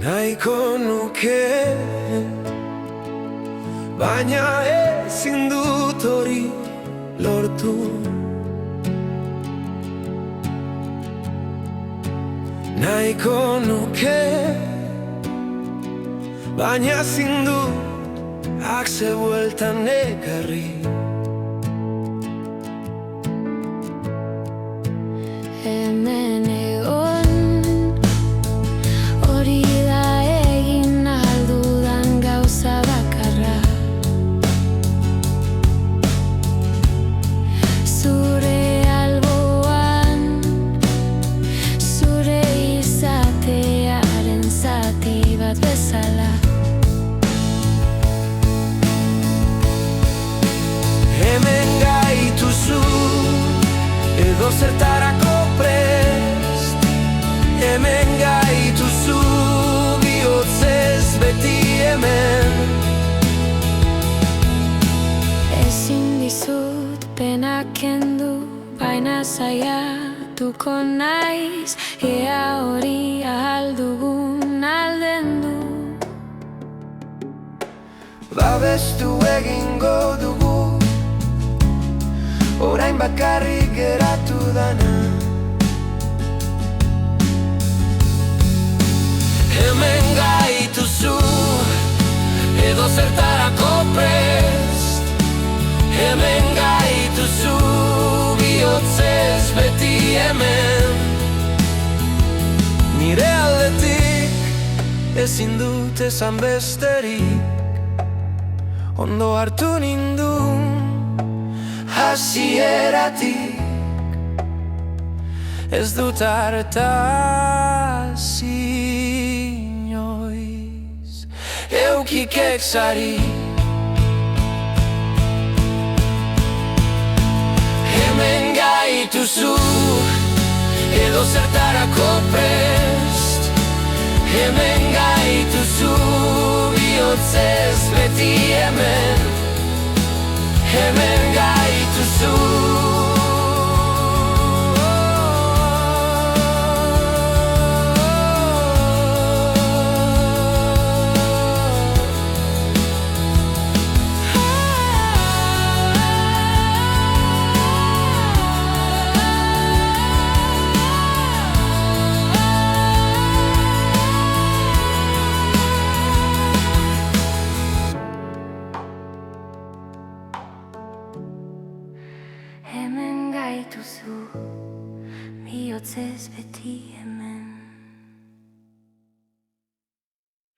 nahiko nuke, baina ezin dut hori lortu. Nahiko nuke, baina ezin dut akse bueltan ekarri. Hemen egon, hori da egin ahal dudan gauza bakarra. Zure alboan, zure izatearen zati bat bezala. Hemen gaituzu, edo zertarako prest. Hemen gaituzu, bihotzez beti hemen. Ezin dizut pena kendu, baina saiatuko naiz, ea hori ahal dugun aldendu. Babestu egingo dugu, orain bakarrik geratu dana. Hemen gaituzu, edo zertarako prest. Hemen gaituzu, bihotzez beti hemen. Nire aldetik ezin dut esan besterik, ondo hartu nindun hasieratik. Ez dut hartaz inoiz eukik sari. Hemen gaituzu, edo zertarako prest. Hemen gaituzu, bihotzez beti hemen. Hemen gaituzu. Hemen gaituzu, bihotzez beti hemen.